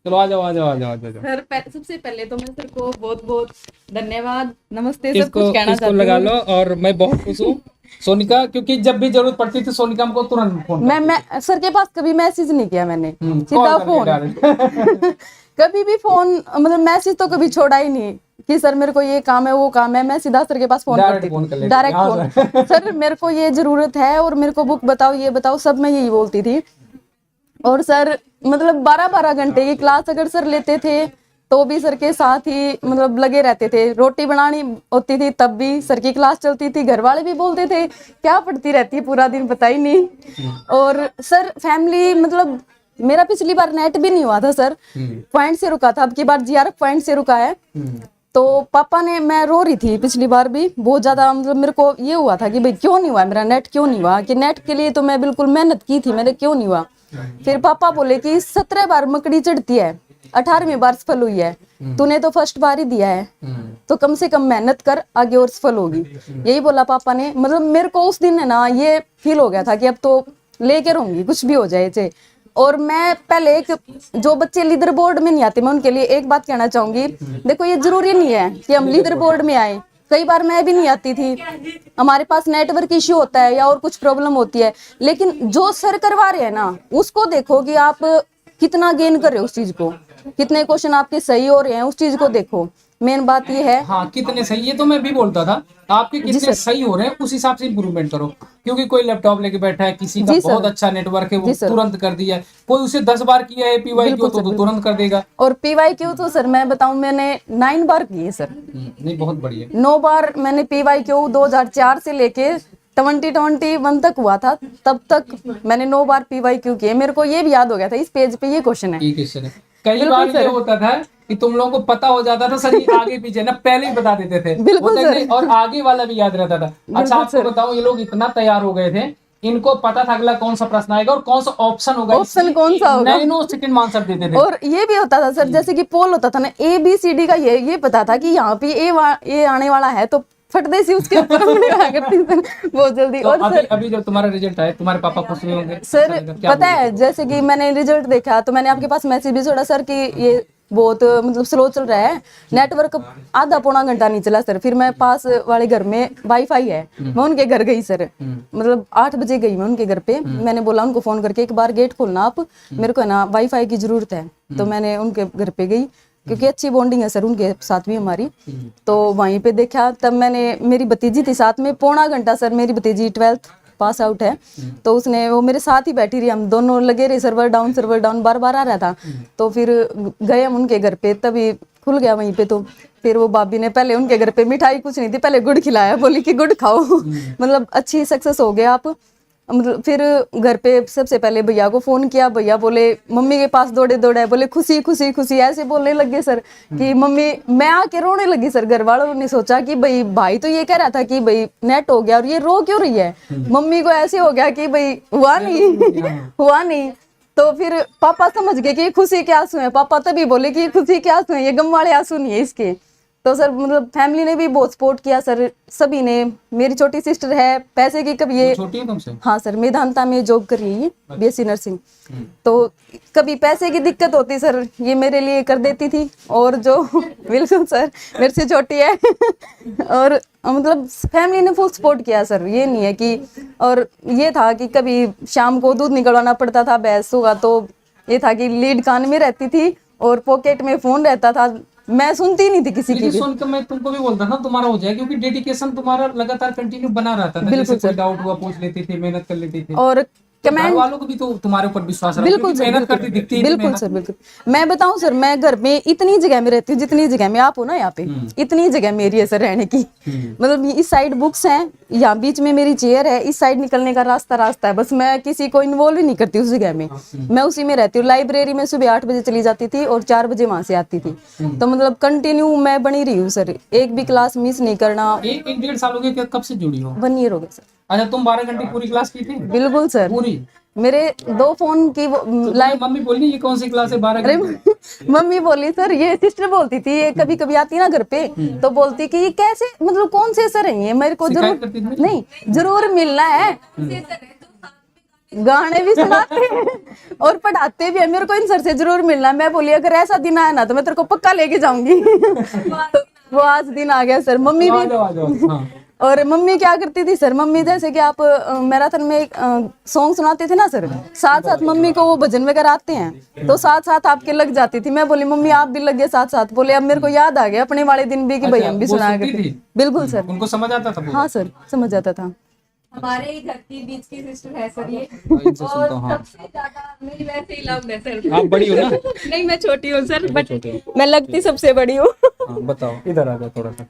चलो आ जाओ आ जाओ आ जाओ आ जाओ। सर सबसे पहले तो मैं सर को बहुत बहुत धन्यवाद, नमस्ते सब इसको कुछ कहना इसको चाहती लगा हूँ। लो और मैं बहुत खुश हूँ सोनिका, क्योंकि जब भी जरूरत पड़ती थी सोनिका हमको तुरंत फोन मैं सर के पास कभी मैसेज नहीं किया मैंने, कॉल सीधा कर फोन। लिया डायरेक्ट। कभी भी फोन, मतलब मैसेज तो कभी छोड़ा ही नहीं कि सर मेरे को ये काम है वो काम है, मैं सीधा सर के पास फोन डायरेक्ट करती फोन कर थी, लेते थे, डायरेक्ट हाँ फोन। सर मेरे को ये जरूरत है और मेरे को बुक बताओ, ये बताओ, सब मैं यही बोलती थी। और सर मतलब 12-12 घंटे की क्लास अगर सर लेते थे तो भी सर के साथ ही मतलब लगे रहते थे। रोटी बनानी होती थी तब भी सर की क्लास चलती थी। घर वाले भी बोलते थे क्या पढ़ती रहती है पूरा दिन, पता ही नहीं। और सर फैमिली मतलब मेरा पिछली बार नेट भी नहीं हुआ था सर, पॉइंट से रुका था, अब की बार जीआरएफ पॉइंट से रुका है। तो पापा ने, मैं रो रही थी पिछली बार भी बहुत ज्यादा, मतलब मेरे को ये हुआ था कि भाई क्यों नहीं हुआ मेरा नेट, क्यों नहीं हुआ, कि नेट के लिए तो मैं बिल्कुल मेहनत की थी, मेरे क्यों नहीं हुआ। फिर पापा बोले कि 17 बार मकड़ी चढ़ती है, 18वीं बार सफल हुई है, तूने तो फर्स्ट बार ही दिया है, तो कम से कम मेहनत कर, आगे और सफल होगी। यही बोला पापा ने। मतलब मेरे को उस दिन है ना ये फील हो गया था कि अब तो लेके रहूंगी कुछ भी हो जाए चे। और मैं पहले एक, जो बच्चे लीडर बोर्ड में नहीं आते मैं उनके लिए एक बात कहना चाहूंगी, देखो ये जरूरी नहीं है कि हम लीडर बोर्ड में आए, कई बार मैं भी नहीं आती थी, हमारे पास नेटवर्क इश्यू होता है या और कुछ प्रॉब्लम होती है, लेकिन जो सर करवा रहे हैं ना उसको देखो कि आप कितना गेन कर रहे हो उस चीज को, कितने क्वेश्चन आपके सही हो रहे हैं, उस चीज को देखो। मेन बात ये है। हाँ कितने सही, ये तो मैं भी बोलता था आपके जी कितने सर। सही हो रहे हैं उस हिसाब से इम्प्रूवमेंट करो, क्योंकि कोई लैपटॉप लेके बैठा है, किसी का जी बहुत सर। अच्छा नेटवर्क है वो जी सर। तुरंत कर दिया है, कोई उसे 10 बार किया है पीवाई क्यू बिल्कुल तो सर, बिल्कुल। तुरंत कर देगा। और पीवाईक्यू तो सर मैं बताऊं मैंने 9 बार की है सर, नहीं बहुत बढ़िया। 9 बार मैंने पीवाईक्यू 2004 से लेके 2021 तक हुआ था, तब तक मैंने 9 बार पीवाईक्यू किए। मेरे को ये भी याद हो गया था इस पेज पे ये क्वेश्चन है। ठीक क्वेश्चन है। कई बिल्कुल बार ये सर। होता था कि तुम लोगों को पता हो जाता था सर ये आगे पीछे ना पहले ही बता देते थे, बिल्कुल होता कि सर। नहीं, और आगे वाला भी याद रहता था। अच्छा बिल्कुल आपको सर। बताऊं ये लोग इतना तैयार हो गए थे, इनको पता था अगला कौन सा प्रश्न आएगा और कौन सा ऑप्शन होगा, ऑप्शन कौन सा इसलिए होगा। नैनो सेकंड आंसर देते थे। और ये भी होता था सर, जैसे कि पोल होता था ना, ABCD का ये पता था कि यहाँ पे ए आने वाला है, तो फटदे से उसके ऊपर हम लगा करते थे बहुत जल्दी। तो और अभी सर, अभी जब तुम्हारा रिजल्ट आया तुम्हारे पापा खुश हुए होंगे, सर अच्छा लगा, क्या पता बोले है जैसे कि मैंने रिजल्ट देखा तो मैंने आपके पास मैसेज भी छोड़ा सर कि ये बहुत मतलब स्लो चल रहा है, नेटवर्क आधा पौना घंटा नहीं चला सर। फिर मैं पास वाले घर में वाईफाई है, मैं उनके घर गई सर, मतलब 8 बजे गई मैं उनके घर पे। मैंने बोला उनको फोन करके एक बार गेट खोलना आप, मेरे को है ना वाईफाई की जरूरत है। तो मैंने उनके घर पे गई क्योंकि अच्छी बॉन्डिंग है सर उनके साथ भी हमारी। तो वहीं पे देखा, तब मैंने, मेरी भतीजी थी साथ में, पौना घंटा सर, मेरी भतीजी 12th पास आउट है, तो उसने, वो मेरे साथ ही बैठी रही, हम दोनों लगे रहे, सर्वर डाउन बार बार आ रहा था। तो फिर गए हम उनके घर पे, तभी खुल गया वहीं पे। तो फिर वो भाभी ने पहले उनके घर पे मिठाई कुछ नहीं थी, पहले गुड़ खिलाया, बोली कि गुड़ खाओ मतलब अच्छी सक्सेस हो गए आप। मतलब फिर घर पे सबसे पहले भैया को फोन किया, भैया बोले मम्मी के पास दौड़े दौड़े, बोले खुशी खुशी खुशी, ऐसे बोलने लगे सर कि मम्मी, मैं आके रोने लगी सर। घर वालों ने सोचा कि भाई तो ये कह रहा था कि भाई नेट हो गया और ये रो क्यों रही है, मम्मी को ऐसे हो गया कि भाई हुआ नहीं हुआ नहीं। तो फिर पापा समझ गए कि ये खुशी के आंसू है, पापा तभी बोले कि ये खुशी के आंसू है, ये गम वाले आंसू नहीं है इसके। तो सर मतलब फैमिली ने भी बहुत सपोर्ट किया सर, सभी ने। मेरी छोटी सिस्टर है, पैसे की कभी ये, छोटी है तुमसे? हाँ सर, मेदांता में जॉब कर रही है, BSc नर्सिंग। तो कभी पैसे की दिक्कत होती सर, ये मेरे लिए कर देती थी। और जो बिल्कुल सर मेरे से छोटी है और मतलब फैमिली ने फुल सपोर्ट किया सर, ये नहीं है कि। और ये था कि कभी शाम को दूध निकलवाना पड़ता था भैंसों का, तो ये था कि लीड कान में रहती थी और पॉकेट में फोन रहता था, मैं सुनती नहीं थी किसी की भी। सुनकर मैं तुमको भी बोलता था तुम्हारा हो जाए, क्योंकि डेडिकेशन तुम्हारा लगातार कंटिन्यू बना रहता था, बिल्कुल जैसे कोई सर। डाउट हुआ पूछ लेते थे, मेहनत कर लेते थे, और तो घर कमेंट, वालों को भी तो तुम्हारे ऊपर विश्वास रहा, बिल्कुल क्योंकि सर, मेहनत करती बिल्कुल दिखती ही थी बिल्कुल मेहनत। सर, बिल्कुल। मैं बताऊं सर, मैं घर में इतनी जगह में रहती हूँ, जितनी जगह में आप हो ना यहाँ पे, इतनी जगह मेरी है सर रहने की। मतलब इस साइड बुक्स हैं, यहाँ बीच में मेरी चेयर है, इस साइड निकलने का रास्ता है, बस मैं किसी को इन्वॉल्व ही नहीं करती उस जगह में, मैं उसी में रहती हूँ। लाइब्रेरी में सुबह 8 बजे चली जाती थी और 4 बजे वहां से आती थी। तो मतलब कंटिन्यू मैं बनी रही हूँ सर, एक भी क्लास मिस नहीं करना। एक 1.5 साल हो गए कब से जुड़ी हो? 1 ईयर हो गया सर। अच्छा तुम 12 घंटे पूरी क्लास की थी? बिल्कुल सर। पूरी? मेरे 2 फोन की तो लाइव। मम्मी बोली ये कौन सी क्लास है 12 अरे घंटे? मम्मी बोली सर, ये सिस्टर बोलती थी, ये कभी कभी आती ना घर पे, तो बोलती कि ये कैसे, मतलब कौन से सर हैं ये, मेरे को जरूर करती थी? नहीं, जरूर मिलना है। गाने भी सुनाते हैं और पढ़ाते भी है। मेरे को इन सर से जरूर मिलना। मैं बोली अगर ऐसा दिन आया ना तो मैं तेरे को पक्का लेके जाऊंगी। वो आज दिन आ गया सर। मम्मी भी आ जाओ। हाँ। और मम्मी क्या करती थी सर, मम्मी जैसे कि आप मैराथन में एक सॉन्ग सुनाते थे ना सर, साथ साथ मम्मी को वो भजन वगैरह आते हैं तो साथ साथ आपके लग जाती थी। मैं बोली मम्मी आप भी लगे साथ साथ। बोले अब मेरे को याद आ गया अपने वाले दिन भी कि भाई हम भी वो सुनाया सुनती करते। थी? बिल्कुल सर। उनको समझ आता था? हाँ सर समझ जाता था। हमारे ही घर की बीच की सिस्टर है सर ये। इनसे सुनता और हूँ। हाँ। सबसे ज्यादा मेरी वैसे ही लव है सर। आप बड़ी हो ना? नहीं मैं छोटी हूँ सर, बट छोटे मैं लगती सबसे बड़ी हूँ। हाँ, बताओ, इधर आ जाओ थोड़ा सा।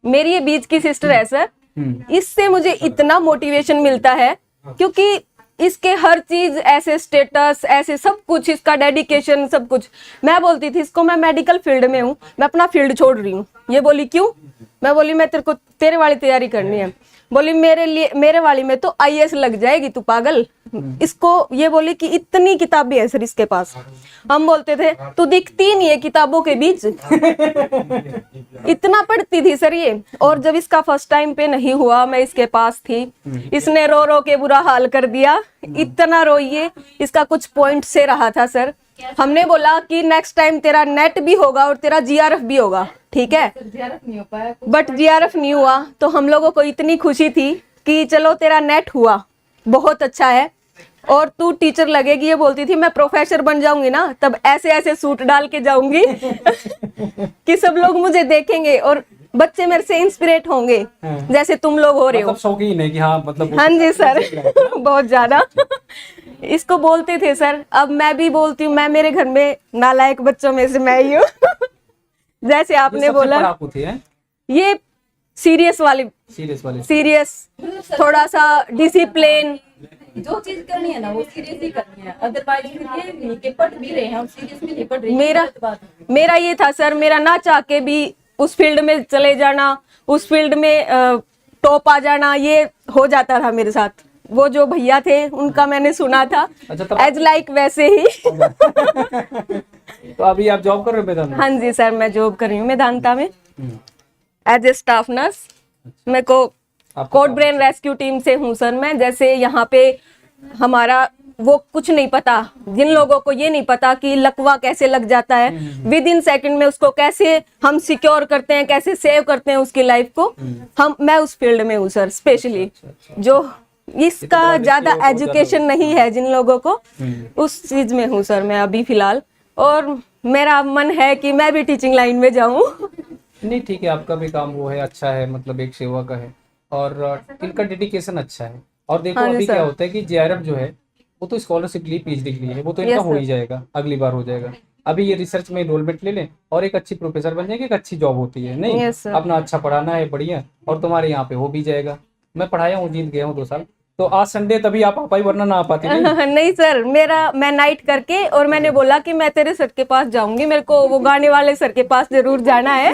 मेरी ये बीच की सिस्टर है सर। हम्म। इससे मुझे इतना मोटिवेशन मिलता है क्योंकि इसके हर चीज ऐसे स्टेटस ऐसे सब कुछ, इसका डेडिकेशन सब कुछ। मैं बोलती थी इसको मैं मेडिकल फील्ड में हूँ, मैं अपना फील्ड छोड़ रही हूँ। ये बोली क्यों? मैं बोली मैं तेरे को तेरे वाली तैयारी करनी है। बोली मेरे लिए मेरे वाली में तो आईएएस लग जाएगी, तू पागल। इसको ये बोली कि इतनी किताबें हैं सर इसके पास। हम बोलते थे तू दिखती नहीं है किताबों के बीच। इतना पढ़ती थी सर ये। और जब इसका फर्स्ट टाइम पे नहीं हुआ, मैं इसके पास थी, इसने रो रो के बुरा हाल कर दिया। इतना रोइए, इसका कुछ पॉइंट से रहा था सर। हमने बोला कि नेक्स्ट टाइम तेरा नेट भी होगा और तेरा जीआरएफ भी होगा, ठीक है? नहीं हो पाया। बट जीआरएफ नहीं हुआ तो हम लोगों को इतनी खुशी थी कि चलो तेरा नेट हुआ, बहुत अच्छा है और तू टीचर लगेगी। ये बोलती थी मैं प्रोफेसर बन जाऊंगी ना तब ऐसे ऐसे सूट डाल के जाऊंगी कि सब लोग मुझे देखेंगे और बच्चे मेरे से इंस्पिरेट होंगे जैसे तुम लोग हो रहे हो। मतलब शौकीन है कि हाँ, मतलब हाँ जी सर। बहुत ज्यादा इसको बोलते थे सर। अब मैं भी बोलती हूँ, मैं मेरे घर में नालायक बच्चों में से मैं ही हूँ। जैसे आपने बोला पढ़ाकू थी, हैं? ये सीरियस वाली, सीरियस वाले। सीरियस, थोड़ा सा डिसिप्लिन। जो चीज करनी है ना वो सीरियस ही करनी है। अदरवाइज ये नहीं कि पढ़ भी रहे हैं हम सीरियस भी नहीं पढ़ रहे। मेरा ये था सर, मेरा ना चाह के भी उस फील्ड में चले जाना, उस फील्ड में टॉप आ जाना, ये हो जाता था मेरे साथ। वो जो भैया थे उनका मैंने सुना था, एज लाइक वैसे ही। तो अभी आप जॉब कर रहे हो मैदान में? हाँ जी सर, मैं जॉब कर रही हूँ मेदांता में एज ए स्टाफ नर्स। मेरे को कोड ब्रेन रेस्क्यू टीम से हूँ सर मैं। जैसे यहाँ पे हमारा वो कुछ नहीं पता, जिन लोगों को ये नहीं पता कि लकवा कैसे लग जाता है, विद इन सेकंड में उसको कैसे हम सिक्योर करते हैं, कैसे सेव करते हैं उसकी लाइफ को, मैं उस फील्ड में हूँ सर। स्पेशली जो इसका ज्यादा एजुकेशन नहीं है जिन लोगों को, उस चीज में हूँ सर मैं अभी फिलहाल। और मेरा मन है कि मैं भी टीचिंग लाइन में जाऊँ। नहीं, ठीक है, आपका भी काम वो है, अच्छा है, मतलब एक सेवा का है और इनका डेडिकेशन अच्छा है। और देखो हाँ अभी सर। क्या होता है कि जेआरएफ जो है वो तो स्कॉलरशिप के लिए, पीएचडी के लिए है, वो तो इनका Yes, हो ही sir. जाएगा, अगली बार हो जाएगा। अभी ये रिसर्च में इनरोलमेंट ले लें और एक अच्छी प्रोफेसर बन जाएंगे, एक अच्छी जॉब होती है, नहीं Yes, sir. अपना अच्छा पढ़ाना है बढ़िया, और तुम्हारे यहाँ पे हो भी जाएगा। मैं पढ़ाया हूँ, जीत गया हूँ 2 साल। तो आज संडे तभी आप आ पाई, वरना ना आ पाती। नहीं सर, मैं नाइट करके और मैंने बोला कि मैं तेरे सर के पास जाऊंगी, मेरे को वो गाने वाले सर के पास जरूर जाना है।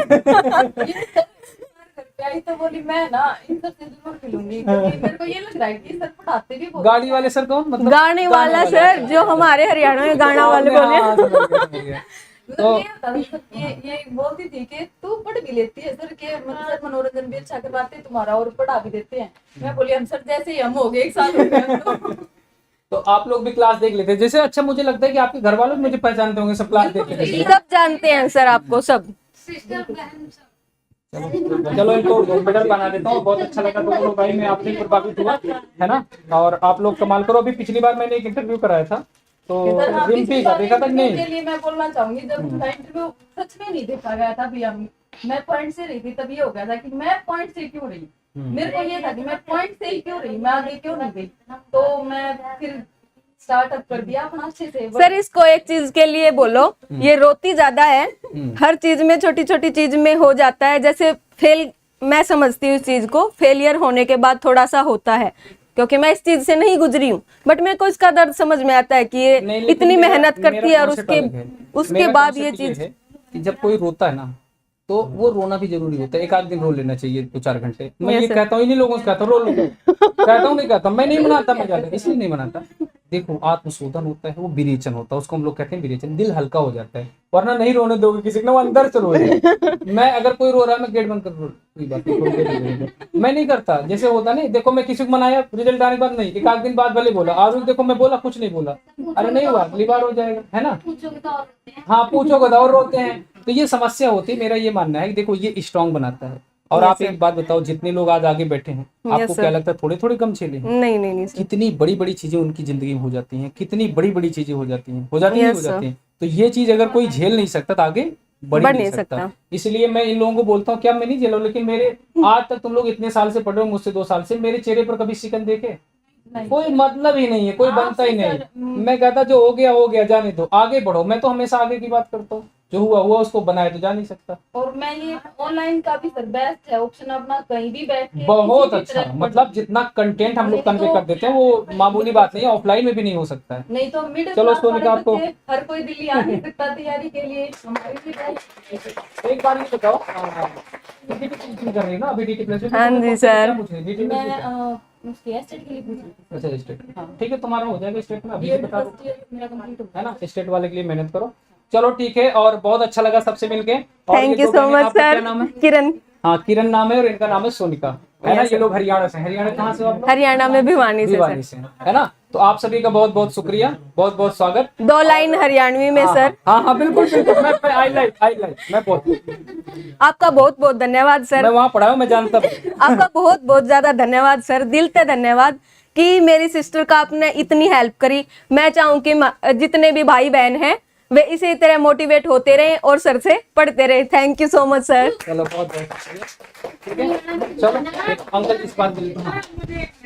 तो बोली मैं ना इन सब से जरूर मिलूंगी क्योंकि मेरे को ये लग रहा है कि सर पढ़ाते भी बहुत। गाड़ी वाले सर कौन? मतलब गाने वाला सर, जो हमारे हरियाणा में गाना वाले बोले। हाँ, समझ गया, समझ गया। मतलब ये होता था सर, ये बोलती थी कि तू पढ़ भी लेती है सर, के मतलब सर मनोरंजन भी अच्छा करवाते हैं तुम्हारा और पढ़ा भी देते हैं। मैं बोली हम सर जैसे ही हम हो गए 1 साल हो गया तो। तो आप लोग भी क्लास देख लेते हैं जैसे? अच्छा, मुझे लगता है कि आपके घर वालों भी मुझे पहचानते होंगे, सब क्लास देख लेते हैं। सब जानते हैं सर आपको सब। चलो इनको मेडल बना देता हूँ। बहुत अच्छा लगा दोनों भाई, मैं आपसे प्रभावित हुआ, है ना। और आप लोग कमाल करो। अभी पिछली बार मैंने एक इंटरव्यू कराया था तो रिम्पी का देखा था नहीं? के लिए मैं बोलना चाहूंगी, जब उनका इंटरव्यू सच में नहीं देखा गया था भैया, मैं पॉइंट से रही थी, तब ये हो गया था कि मैं पॉइंट से क्यों रही। मेरे को ये था कि मैं पॉइंट से ही क्यों रही, मैं आगे क्यों नहीं गई। तो मैं फिर स्टार्टअप कर दिया अपना अच्छे से। सर इसको एक चीज के लिए बोलो, ये रोती ज्यादा है, हर चीज में छोटी छोटी चीज में हो जाता है। जैसे फेल, मैं समझती हूँ इस चीज को, फेलियर होने के बाद थोड़ा सा होता है, क्योंकि मैं इस चीज से नहीं गुजरी हूँ, बट मेरे को इसका दर्द समझ में आता है कि ये इतनी मेहनत करती है और उसके बाद ये चीज है कि जब कोई रोता है ना तो वो रोना भी जरूरी होता है। एक आध दिन रो लेना चाहिए, 2-4 घंटे। मैं ये कहता हूँ, इन्हीं लोगों से कहता हूँ रो लो, कहता हूँ नहीं कहता, मैं नहीं मनाता, मैं ज्यादा इसलिए नहीं मनाता। देखो आत्मशोधन होता है, वो विरेचन होता है, उसको हम लोग कहते हैं विरेचन। दिल हल्का हो जाता है, वरना नहीं रोने दोगे किसी को ना, वो अंदर से रोए। मैं अगर कोई रो रहा है मैं गेट बंद कर दूं, कोई बात नहीं, थोड़ी देर रोएगा। मैं नहीं करता, जैसे होता नहीं, देखो मैं किसी को मनाया, रिजल्ट आने के बाद नहीं, एक आध दिन बाद भले बोला, आज देखो मैं बोला कुछ नहीं बोला, अरे नहीं हुआ, अगली बार हो जाएगा, है ना। हाँ पूछोगे तो और रोते हैं, तो ये समस्या होती है। मेरा ये मानना है कि देखो ये स्ट्रांग बनाता है। और आप एक बात बताओ, जितने लोग आज आगे बैठे हैं, आपको क्या लगता है थोड़े थोड़े कम छेले हैं? नहीं नहीं नहीं सर। कितनी बड़ी बड़ी चीजें उनकी जिंदगी में हो जाती हैं, कितनी बड़ी बड़ी चीजें हो जाती हैं, हो जाती हैं। तो ये चीज अगर कोई झेल नहीं सकता तो आगे बढ़ नहीं सकता। इसलिए मैं इन लोगों को बोलता हूँ, क्या मैं नहीं झेला, लेकिन मेरे आज तक तुम लोग इतने साल से पढ़ रहे हो, मुझसे 2 साल से, मेरे चेहरे पर कभी शिकन देखे? कोई मतलब ही नहीं है, कोई बनता ही नहीं। मैं कहता जो हो गया जाने दो, आगे बढ़ो। मैं तो हमेशा आगे की बात करता हूँ, जो हुआ उसको बनाए तो जा नहीं सकता। और मैं ये ऑनलाइन का भी सर बेस्ट है ऑप्शन, अपना कहीं भी बैठ के बहुत अच्छा, मतलब जितना कंटेंट हम लोग कन्वे कर देते हैं वो मामूली बात नहीं है, ऑफलाइन में भी नहीं हो सकता है। नहीं तो मिडिल चलो क्लास सोनिका वाले आपको बच्चे, हर कोई दिल्ली आ नहीं सकता तैयारी के लिए, हमारे भी बेस्ट। एक बार ये बताओ, कर रही है ना अभी DT प्लस? हाँ जी सर। मैं उसके एस्टेट के लिए पूछ रही थी। अच्छा स्टेट, ठीक है, तुम्हारा हो जाएगा स्टेट में, अभी से बता दो, मेरा कंप्लीट हो है ना। स्टेट वाले के लिए मेहनत करो। चलो ठीक है, और बहुत अच्छा लगा सबसे मिलके। और थैंक ये यू दो सो बहनें, मच आपका क्या सर। नाम है? किरण। हाँ किरण नाम है, और इनका नाम है सोनिका, है ना। ये लोग हरियाणा से, हरियाणा कहाँ से हो आप लोग? हरियाणा में भिवानी से भिवानी सर। से, है ना। तो आप सभी का बहुत बहुत शुक्रिया, बहुत बहुत स्वागत। 2 लाइन हरियाणवी में सर। हाँ बिल्कुल बिल्कुल, मैं आई लाइक मैं बहुत, आपका बहुत बहुत धन्यवाद सर। मैं वहाँ पढ़ा हूँ, मैं जानता हूँ। आपका बहुत बहुत ज्यादा धन्यवाद सर, दिल से धन्यवाद कि मेरी सिस्टर का आपने इतनी हेल्प करी। मैं चाहूँ कि जितने भी भाई बहन हैं वे इसी तरह मोटिवेट होते रहे और सर से पढ़ते रहे। Thank you so much sir. चलो बहुत बहुत शुक्रिया, ठीक है। चलो अंकल इस बात